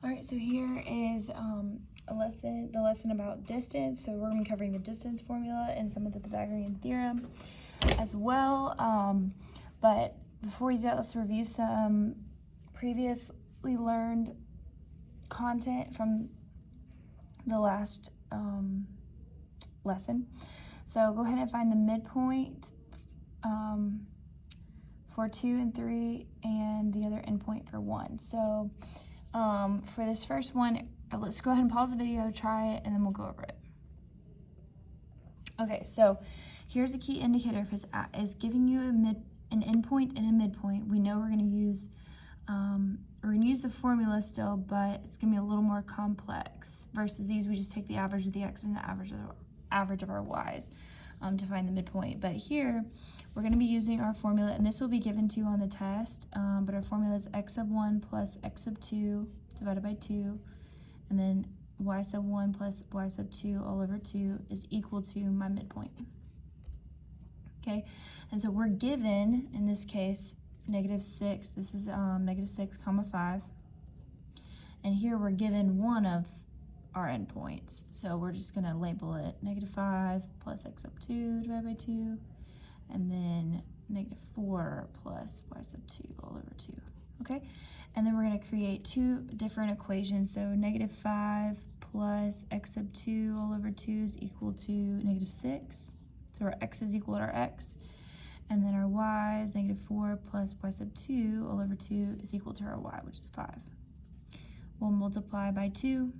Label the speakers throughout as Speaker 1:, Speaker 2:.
Speaker 1: All right, so here is the lesson about distance. So we're going to be covering the distance formula and some of the Pythagorean theorem as well. But before we do that, let's review some previously learned content from the last lesson. So go ahead and find the midpoint for 2 and 3 and the other endpoint for 1. So for this first one, let's go ahead and pause the video, try it, and then we'll go over it. Okay, so here's a key indicator if it's is giving you an endpoint and a midpoint. We know we're going to use the formula still, but it's going to be a little more complex versus these. We just take the average of the x and the average of our y's to find the midpoint. But here we're going to be using our formula, and this will be given to you on the test, but our formula is x sub 1 plus x sub 2 divided by 2, and then y sub 1 plus y sub 2 all over 2 is equal to my midpoint. Okay, and so we're given, in this case, -6. This is -6 comma 5. And here we're given one of our endpoints. So we're just going to label it -5 plus x sub 2 divided by 2. And then -4 plus y sub 2 all over 2. Okay, and then we're going to create two different equations. So -5 plus x sub 2 all over 2 is equal to -6. So our x is equal to our x. And then our y is -4 plus y sub 2 all over 2 is equal to our y, which is 5. We'll multiply by 2.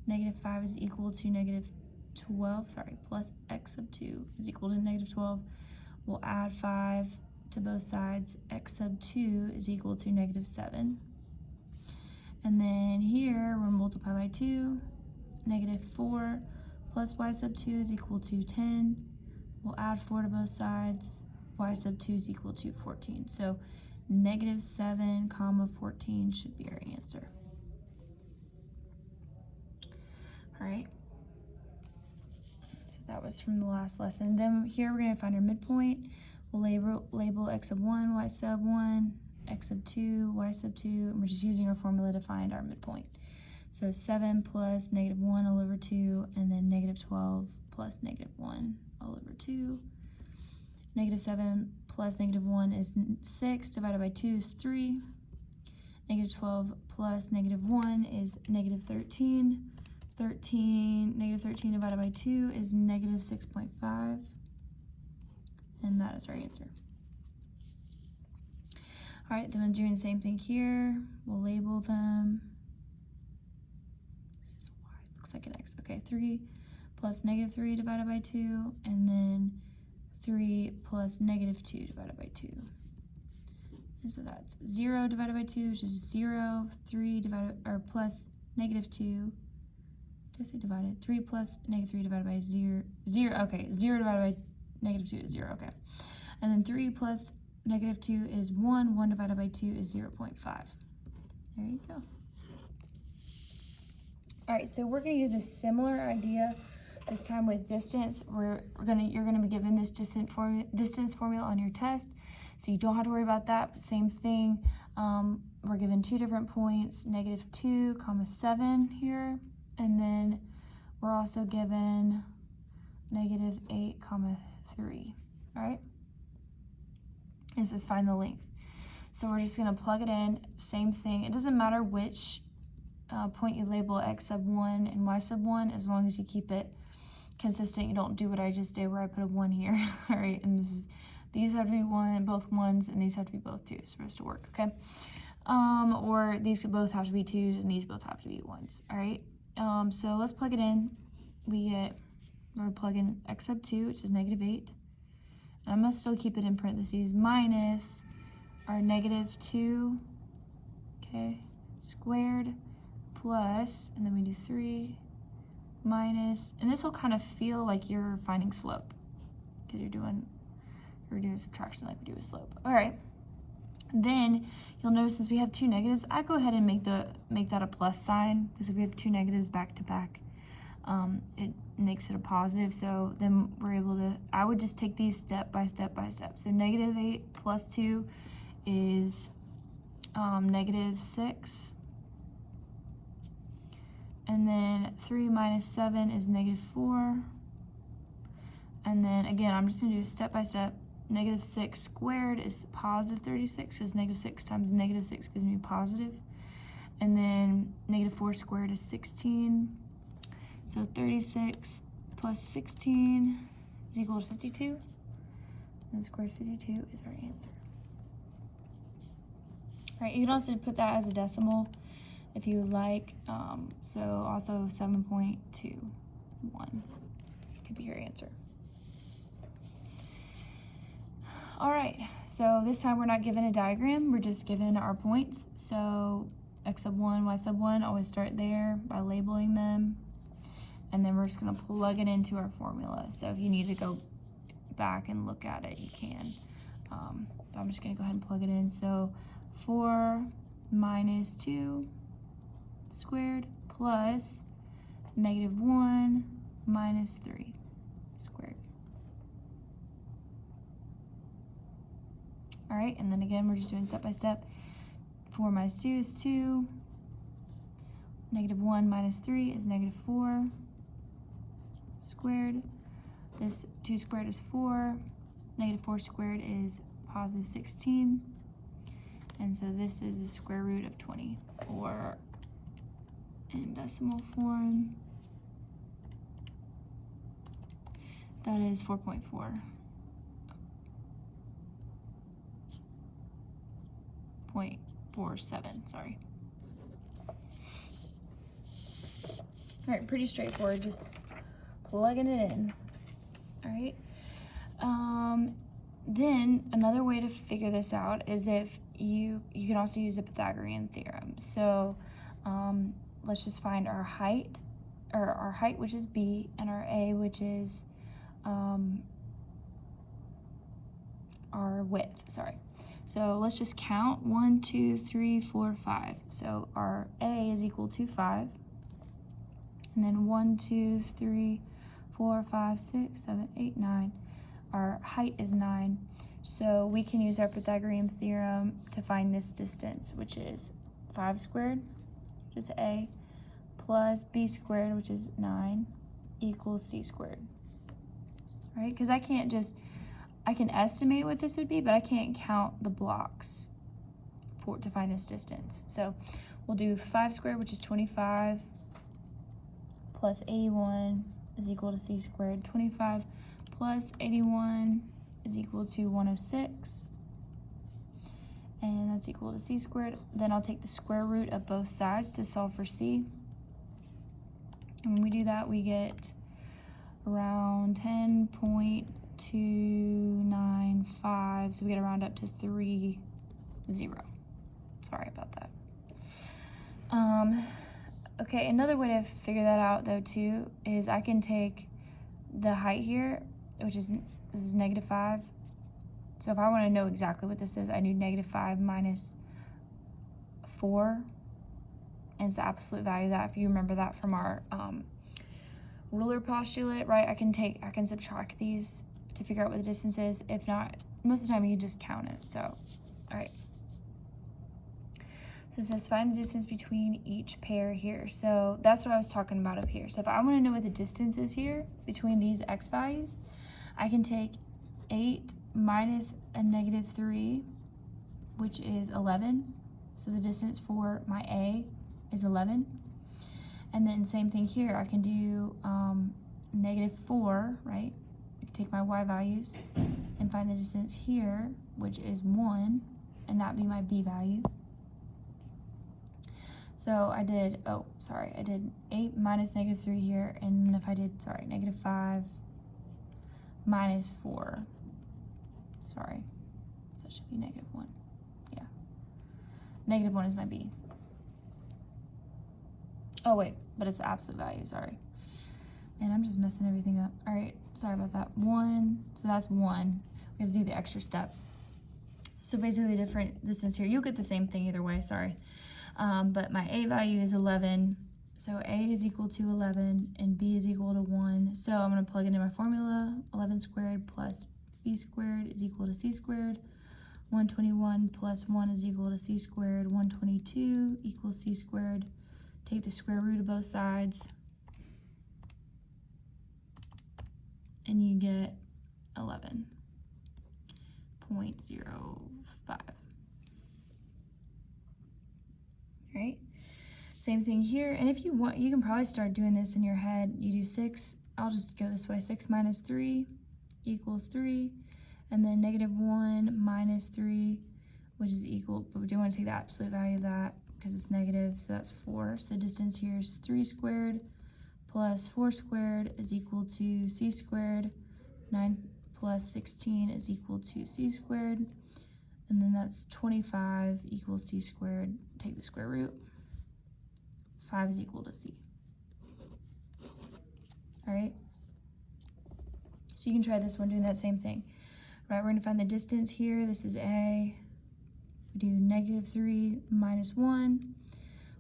Speaker 1: -5 is equal to -12, plus x sub 2 is equal to -12. We'll add 5 to both sides. X sub 2 is equal to -7. And then here we'll multiply by 2. -4 plus y sub 2 is equal to 10. We'll add 4 to both sides. Y sub 2 is equal to 14. So -7 comma 14 should be our answer. All right. So that was from the last lesson. Then here we're going to find our midpoint. We'll label x sub 1, y sub 1, x sub 2, y sub 2, and we're just using our formula to find our midpoint. So 7 plus -1 all over 2, and then -12 plus -1 all over 2. -7 plus -1 is 6, divided by 2 is 3. -12 plus -1 is -13. -13 divided by 2 is -6.5. And that is our answer. All right, then I'm doing the same thing here. We'll label them. This is y, looks like an x. Okay, 3 plus -3 divided by 2, and then 3 plus -2 divided by 2. And so that's 0 divided by 2, which is 0. 3 plus -2. Did I say divided? 3 plus -3 divided by 0. Okay, 0 divided by -2 is 0. Okay. And then 3 plus -2 is 1. 1 divided by 2 is 0.5. There you go. All right, so we're going to use a similar idea this time with distance. You're going to be given this distance formula on your test, so you don't have to worry about that. Same thing. We're given two different points, -2, comma 7 here, and then we're also given -8, comma 3. All right. And it says find the length. So we're just going to plug it in. Same thing. It doesn't matter which point you label x sub 1 and y sub 1, as long as you keep it consistent. You don't do what I just did where I put a 1 here. All right, and these have to be both 1s, and these have to be both 2s for us to work. Okay, or these both have to be 2s, and these both have to be 1s. All right, so let's plug it in. We're gonna plug in x sub 2, which is -8. And I'm gonna still keep it in parentheses, minus our -2, okay, squared, plus, and then we do 3, minus, and this will kind of feel like you're finding slope, because we're doing subtraction like we do with slope. All right, then you'll notice since we have two negatives, I go ahead and make that a plus sign, because if we have two negatives back to back, it makes it a positive. So then we're able to, I would just take these step by step by step. So -8 plus 2 is -6. And then 3 minus 7 is negative 4. And then again, I'm just going to do step by step. Negative 6 squared is positive 36, because negative 6 times negative 6 gives me positive. And then negative 4 squared is 16. So 36 plus 16 is equal to 52. And square root of 52 is our answer. All right, you can also put that as a decimal if you would like. So also 7.21 could be your answer. All right, so this time we're not given a diagram, we're just given our points. So x sub 1, y sub 1, always start there by labeling them. And then we're just gonna plug it into our formula. So if you need to go back and look at it, you can. But I'm just gonna go ahead and plug it in. So 4 minus 2 squared plus negative 1 minus 3 squared. All right, and then again, we're just doing step by step. 4 minus 2 is 2. Negative 1 minus 3 is negative 4 squared. This 2 squared is 4. Negative 4 squared is positive 16. And so this is the square root of 20, or in decimal form, that is 4.4. 0.47, sorry. All right, pretty straightforward, just plugging it in. All right. Then another way to figure this out is if you can also use the Pythagorean theorem. So let's just find our height, or our height, which is b, and our a, which is our width, sorry. So let's just count 1, 2, 3, 4, 5. So our a is equal to 5. And then 1, 2, 3, 4, 5, 6, 7, 8, 9. Our height is 9. So we can use our Pythagorean theorem to find this distance, which is 5 squared, which is a, plus b squared, which is 9, equals c squared. All right, because I can estimate what this would be, but I can't count the blocks to find this distance. So we'll do 5 squared, which is 25, plus 81 is equal to c squared. 25 plus 81 is equal to 106, and that's equal to c squared. Then I'll take the square root of both sides to solve for c. And when we do that, we get around 10.295, so we gotta round up to 30. Sorry about that. Okay, another way to figure that out though too is I can take the height here, which is, this is negative 5. So if I want to know exactly what this is, I do negative 5 minus 4, and it's the absolute value of that. If you remember that from our ruler postulate, right? I can subtract these to figure out what the distance is. If not, most of the time you can just count it. So, all right. So it says find the distance between each pair here. So that's what I was talking about up here. So if I want to know what the distance is here between these x values, I can take 8 minus a negative 3, which is 11. So the distance for my a is 11. And then same thing here, I can do negative 4, right? I can take my y values and find the distance here, which is 1, and that'd be my b value. So I did 8 minus negative 3 here, and if I did, negative 5 minus 4, that should be negative 1, yeah. Negative 1 is my b. Oh wait, but it's the absolute value, sorry. And I'm just messing everything up. All right, sorry about that. 1, so that's 1. We have to do the extra step. So basically the different distance here, you'll get the same thing either way, sorry. But my a value is 11, so a is equal to 11 and b is equal to 1. So I'm going to plug it in my formula. 11 squared plus b squared is equal to c squared. 121 plus 1 is equal to c squared. 122 equals c squared. take the square root of both sides, and you get 11.05. Right? Same thing here, and if you want, you can probably start doing this in your head. You do 6, I'll just go this way, 6 minus 3 equals 3, and then -1 minus 3, which is equal, but we do want to take the absolute value of that because it's negative, so that's 4. So distance here is 3 squared plus 4 squared is equal to c squared. 9 plus 16 is equal to c squared. And then that's 25 equals c squared. Take the square root. 5 is equal to c. All right? So you can try this one doing that same thing. All right, we're going to find the distance here. This is a. We do -3 minus 1,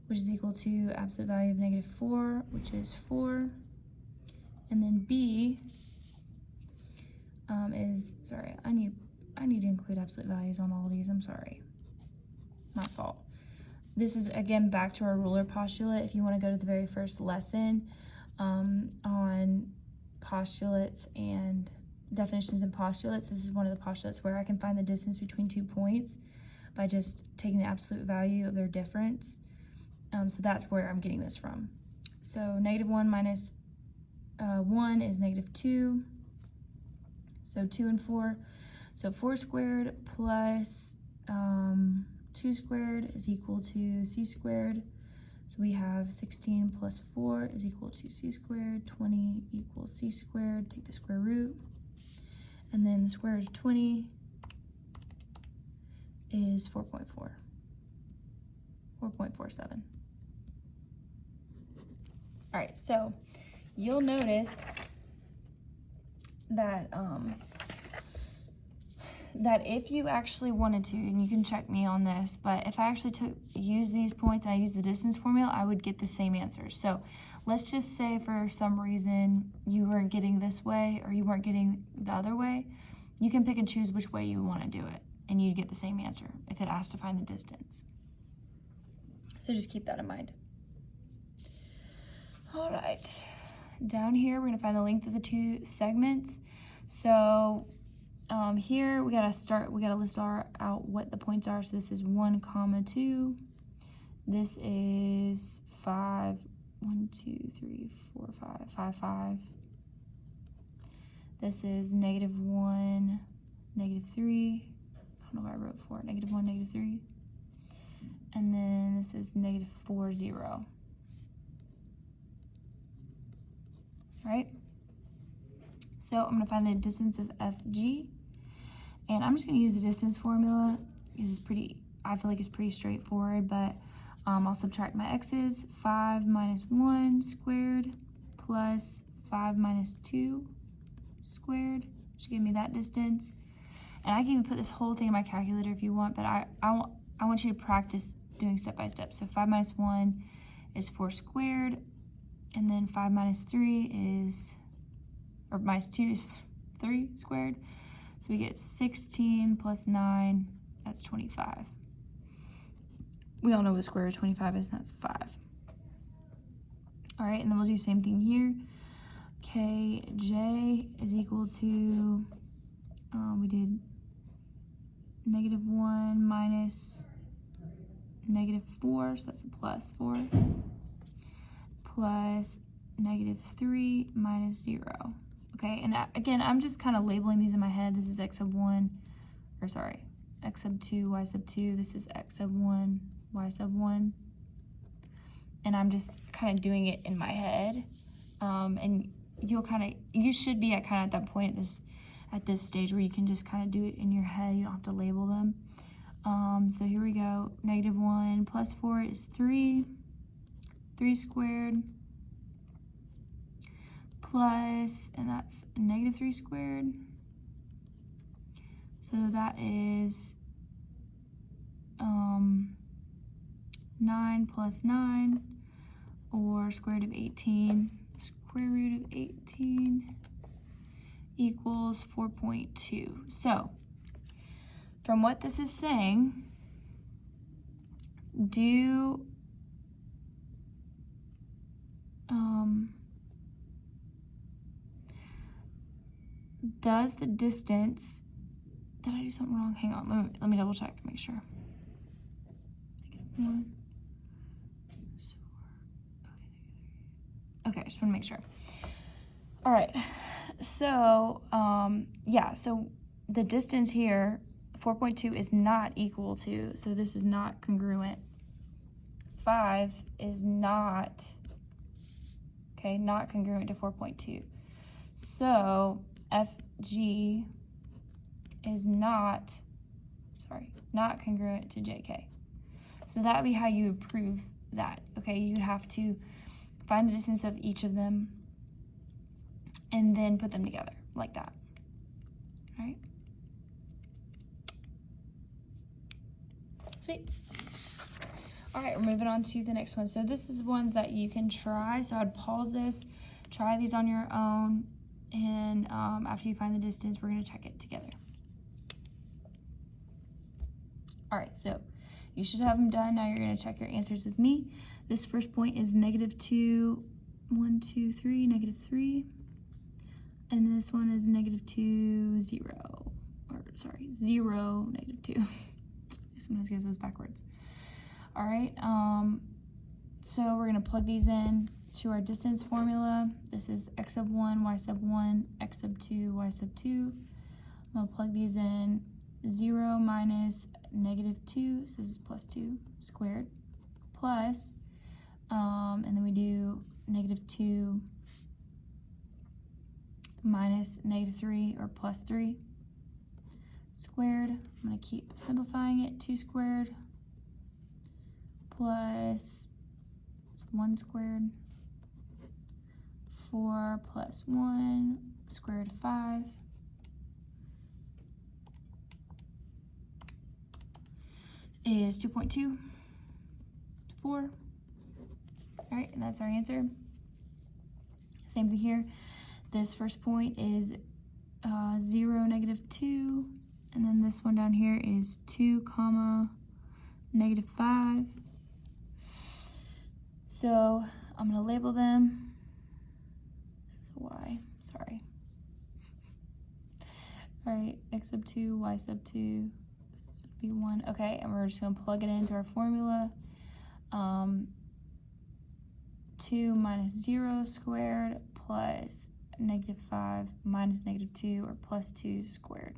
Speaker 1: which is equal to absolute value of -4, which is 4. And then b is, sorry, I need to include absolute values on all of these. I'm sorry. My fault. This is, again, back to our ruler postulate. If you want to go to the very first lesson on postulates and definitions and postulates, this is one of the postulates where I can find the distance between 2 points by just taking the absolute value of their difference. So that's where I'm getting this from. So -1 minus 1 is -2. So 2 and 4. So 4 squared plus 2 squared is equal to c squared. So we have 16 plus 4 is equal to c squared. 20 equals c squared. Take the square root. And then the square root of 20 is 4.4. 4.47. All right, so you'll notice that that if you actually wanted to, and you can check me on this, but if I actually use these points and I use the distance formula, I would get the same answer. So let's just say for some reason you weren't getting this way or you weren't getting the other way, you can pick and choose which way you want to do it, and you'd get the same answer if it asked to find the distance. So just keep that in mind. All right, down here we're going to find the length of the 2 segments. So here we gotta list out what the points are. So this is 1, 2. This is 5, 1, 2, 3, 4, 5, 5, 5. This is -1, -3. I don't know why I wrote 4. -1, -3. And then this is -4, 0. All right. So I'm gonna find the distance of FG. And I'm just going to use the distance formula because it's I feel like it's pretty straightforward, but I'll subtract my x's. 5 minus 1 squared plus 5 minus 2 squared should give me that distance. And I can even put this whole thing in my calculator if you want, but I want you to practice doing step by step. So 5 minus 1 is 4 squared, and then 5 minus 3 is, or minus 2 is 3 squared. So we get 16 plus 9, that's 25. We all know what the square root of 25 is, and that's 5. All right, and then we'll do the same thing here. Kj is equal to, we did -1 minus -4, so that's a plus 4, plus -3 minus 0. Okay, and again, I'm just kind of labeling these in my head. This is x sub 1, or sorry, x sub 2, y sub 2. This is x sub 1, y sub 1. And I'm just kind of doing it in my head. And you should be at that point at this stage where you can just kind of do it in your head. You don't have to label them. So here we go. -1 plus 4 is 3. 3 squared. Plus, and that's -3 squared. So that is 9 plus 9, or square root of 18. Square root of 18 equals 4.2. So, from what this is saying, do does the distance, did I do something wrong? Hang on, let me double check, make sure. -1. Okay, just want to make sure. All right, so yeah, so the distance here, 4.2 is not equal to, so this is not congruent. 5 is not, okay, not congruent to 4.2. So FG is not congruent to JK. So that would be how you would prove that, okay? You'd have to find the distance of each of them and then put them together like that, all right? Sweet. All right, we're moving on to the next one. So this is ones that you can try. So I'd pause this, try these on your own, and after you find the distance, we're gonna check it together. All right, so you should have them done. Now you're gonna check your answers with me. This first point is -2, 1, 2, 3, -3. And this one is -2, 0, or sorry, 0, -2. Sometimes gets those backwards. All right, so we're gonna plug these in to our distance formula. This is x sub 1, y sub 1, x sub 2, y sub 2. I'm gonna plug these in. 0 minus -2, so this is +2 squared, plus, and then we do -2 minus -3, or +3 squared. I'm gonna keep simplifying it. 2 squared plus 1 squared, 4 plus 1, square root of 5, is 2.24. All right, and that's our answer. Same thing here. This first point is 0, -2, and then this one down here is 2, -5. So I'm gonna label them. This is a y, sorry. All right, x sub 2, y sub 2, this would be 1. Okay, and we're just gonna plug it into our formula. 2 minus 0 squared plus -5 minus -2, or +2 squared.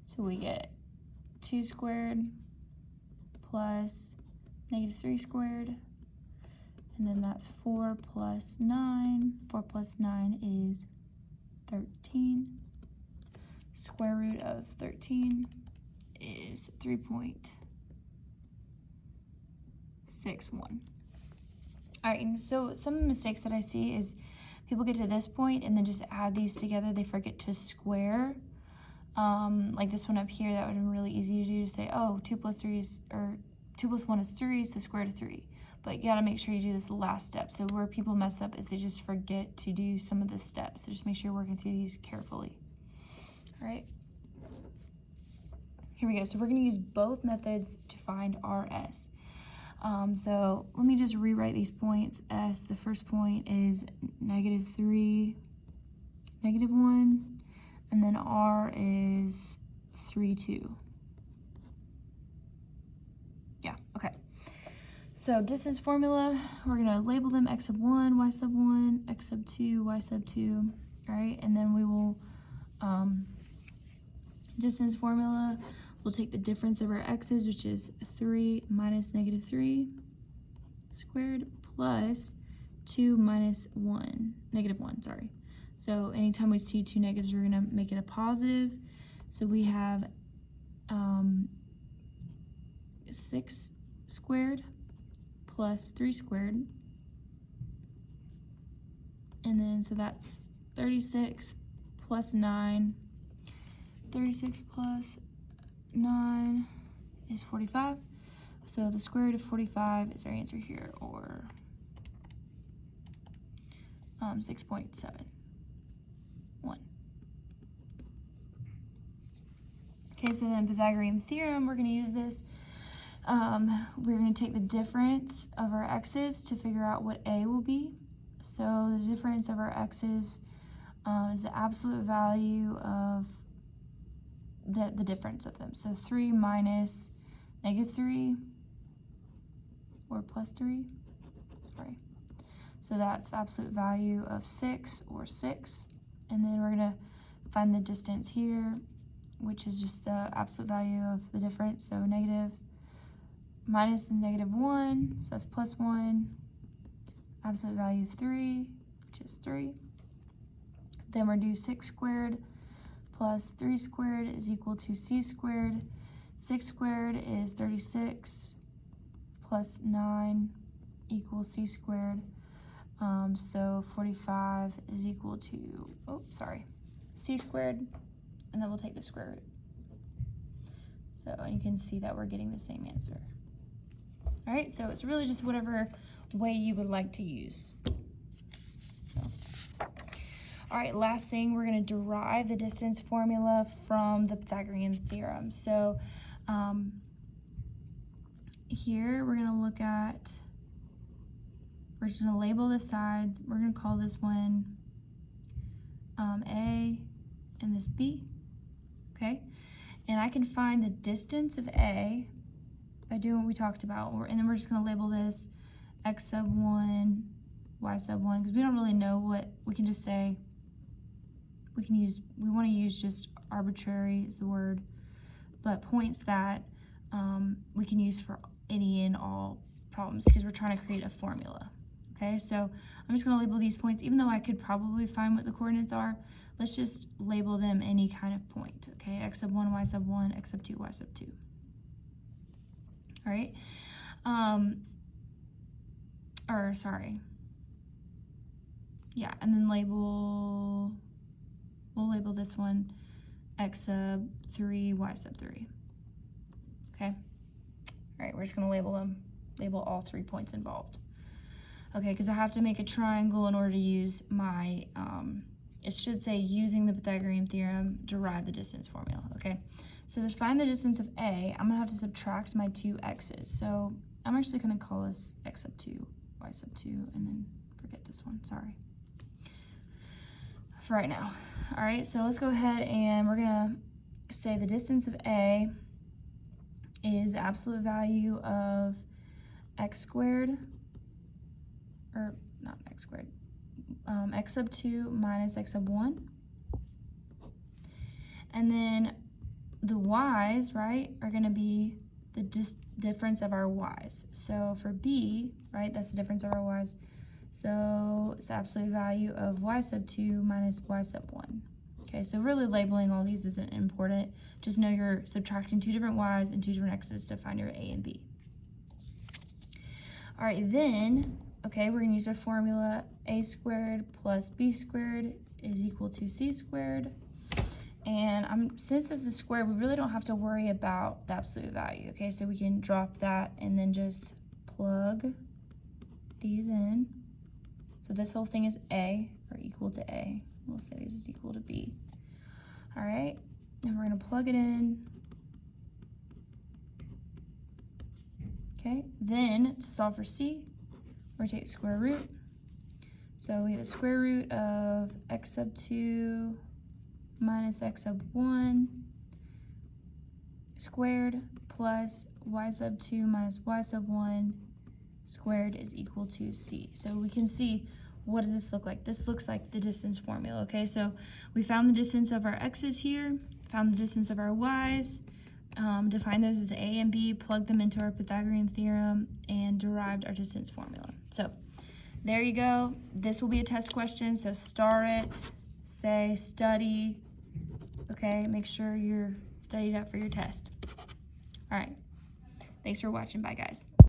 Speaker 1: So we get 2 squared plus -3 squared, and then that's 4 plus 9. 4 plus 9 is 13. Square root of 13 is 3.61. All right, and so some mistakes that I see is people get to this point and then just add these together. They forget to square. Like this one up here, that would have been really easy to do, to say, oh, 2 plus 3 is, or 2 plus 1 is 3, so square root of 3. But you gotta make sure you do this last step. So where people mess up is they just forget to do some of the steps. So just make sure you're working through these carefully. All right, here we go. So we're gonna use both methods to find RS. So let me just rewrite these points. S, the first point is -3, -1, and then R is 3, 2. Yeah, okay. So distance formula, we're gonna label them x sub 1, y sub 1, x sub 2, y sub 2, all right? And then we will, distance formula, we'll take the difference of our x's, which is 3 minus -3 squared, plus 2 minus 1, -1, sorry. So anytime we see two negatives, we're gonna make it a positive. So we have 6 squared plus 3 squared. And then, so that's 36 plus 9. 36 plus 9 is 45. So the square root of 45 is our answer here, or 6.71. Okay, so then Pythagorean theorem, we're going to use this. We're going to take the difference of our x's to figure out what a will be. So the difference of our x's is the absolute value of the difference of them. So 3 minus -3 or +3, sorry. So that's the absolute value of 6 or 6. And then we're gonna find the distance here, which is just the absolute value of the difference. So negative minus -1, so that's +1. Absolute value of 3, which is 3. Then we're gonna do 6 squared plus 3 squared is equal to c squared. 6 squared is 36 plus 9 equals c squared. So 45 is equal to, c squared, and then we'll take the square root. So you can see that we're getting the same answer. All right, so it's really just whatever way you would like to use. So. All right, last thing, we're going to derive the distance formula from the Pythagorean theorem. So here we're going to look at, we're just going to label the sides. We're going to call this one A and this B, okay? And I can find the distance of A by doing what we talked about, and then we're just going to label this x sub 1, y sub 1, because we don't really know what, we can just say, we want to use just arbitrary is the word, but points that we can use for any and all problems because we're trying to create a formula. Okay, so I'm just going to label these points, even though I could probably find what the coordinates are. Let's just label them any kind of point. Okay, x sub 1, y sub 1, x sub 2, y sub 2. All right, and then we'll label this one x sub 3, y sub 3. Okay, all right, we're just going to label all 3 points involved. Okay, because I have to make a triangle in order to use my, it should say using the Pythagorean theorem, derive the distance formula, okay? So to find the distance of A, I'm gonna have to subtract my 2 x's. So I'm actually gonna call this x sub 2, y sub 2, and then forget this one, sorry. For right now. All right, so let's go ahead and we're gonna say the distance of A is the absolute value of x squared, or not x squared, x sub 2 minus x sub 1. And then the y's, right, are going to be the difference of our y's. So for B, right, that's the difference of our y's. So it's the absolute value of y sub 2 minus y sub 1. Okay, so really labeling all these isn't important. Just know you're subtracting 2 different y's and 2 different x's to find your A and B. All right, then, okay, we're gonna use our formula a squared plus b squared is equal to c squared. And since this is squared, we really don't have to worry about the absolute value, okay? So we can drop that and then just plug these in. So this whole thing is A, or equal to A. We'll say this is equal to B. All right, and we're gonna plug it in. Okay, then to solve for C, we're gonna take the square root. So we get the square root of x sub 2 minus x sub 1 squared plus y sub 2 minus y sub 1 squared is equal to C. So we can see, what does this look like? This looks like the distance formula, okay? So we found the distance of our x's here, found the distance of our y's, defined those as A and B, plugged them into our Pythagorean theorem, and derived our distance formula. So there you go. This will be a test question, so star it, say study, okay? Make sure you're studied up for your test. All right, thanks for watching. Bye, guys.